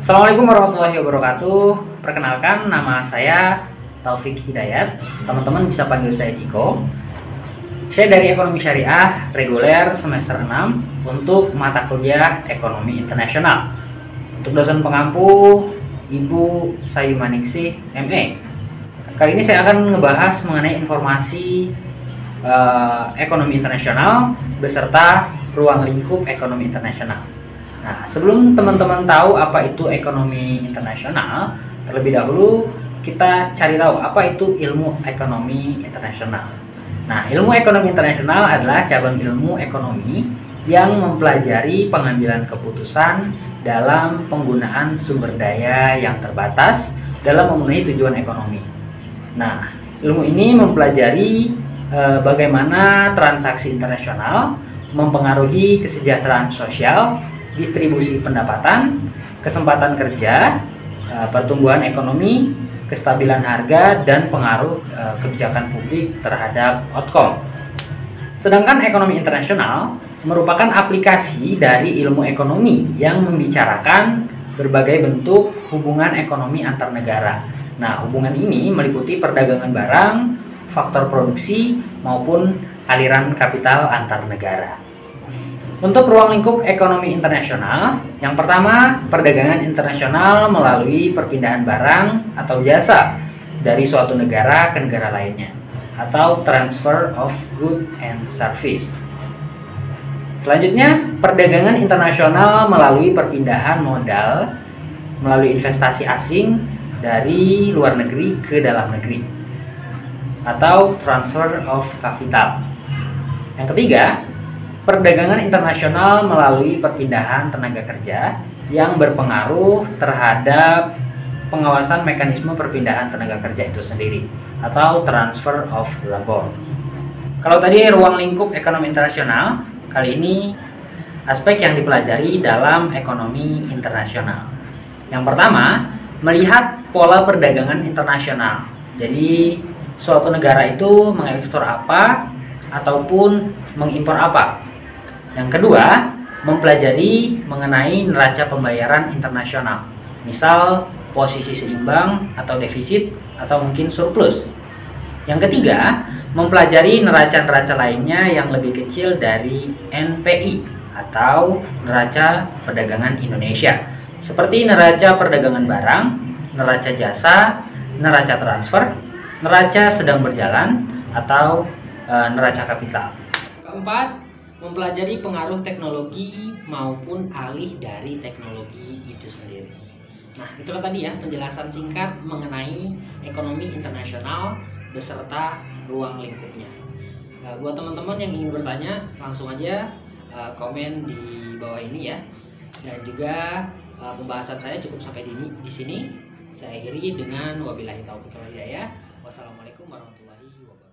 Assalamualaikum warahmatullahi wabarakatuh. Perkenalkan, nama saya Taufik Hidayat. Teman-teman bisa panggil saya Ciko. Saya dari Ekonomi Syariah reguler semester 6 untuk mata kuliah Ekonomi Internasional. Untuk dosen pengampu Ibu Sayumaningsih ME. Kali ini saya akan ngebahas mengenai informasi ekonomi internasional beserta ruang lingkup ekonomi internasional. Nah, sebelum teman-teman tahu apa itu ekonomi internasional, terlebih dahulu kita cari tahu apa itu ilmu ekonomi internasional. Nah, ilmu ekonomi internasional adalah cabang ilmu ekonomi yang mempelajari pengambilan keputusan dalam penggunaan sumber daya yang terbatas dalam memenuhi tujuan ekonomi. Nah, ilmu ini mempelajari bagaimana transaksi internasional mempengaruhi kesejahteraan sosial, distribusi pendapatan, kesempatan kerja, pertumbuhan ekonomi, kestabilan harga, dan pengaruh kebijakan publik terhadap outcome. Sedangkan ekonomi internasional merupakan aplikasi dari ilmu ekonomi yang membicarakan berbagai bentuk hubungan ekonomi antar negara. Nah, hubungan ini meliputi perdagangan barang, faktor produksi, maupun aliran kapital antar negara. Untuk ruang lingkup ekonomi internasional, yang pertama, perdagangan internasional melalui perpindahan barang atau jasa dari suatu negara ke negara lainnya, atau transfer of goods and service. Selanjutnya, perdagangan internasional melalui perpindahan modal melalui investasi asing dari luar negeri ke dalam negeri, atau transfer of capital. Yang ketiga, perdagangan internasional melalui perpindahan tenaga kerja yang berpengaruh terhadap pengawasan mekanisme perpindahan tenaga kerja itu sendiri, atau transfer of labor. Kalau tadi ruang lingkup ekonomi internasional, kali ini aspek yang dipelajari dalam ekonomi internasional. Yang pertama, melihat pola perdagangan internasional. Jadi suatu negara itu mengekspor apa ataupun mengimpor apa. Yang kedua, mempelajari mengenai neraca pembayaran internasional. Misal posisi seimbang atau defisit atau mungkin surplus. Yang ketiga, mempelajari neraca-neraca lainnya yang lebih kecil dari NPI atau neraca perdagangan Indonesia, seperti neraca perdagangan barang, neraca jasa, neraca transfer, neraca sedang berjalan, atau neraca kapital. Keempat, mempelajari pengaruh teknologi maupun alih dari teknologi itu sendiri. Nah, itulah tadi ya penjelasan singkat mengenai ekonomi internasional beserta ruang lingkupnya. Buat teman-teman yang ingin bertanya, langsung aja komen di bawah ini ya. Dan juga pembahasan saya cukup sampai di sini. Saya akhiri dengan wabillahi taufiq wal hidayah. Wassalamualaikum warahmatullahi wabarakatuh.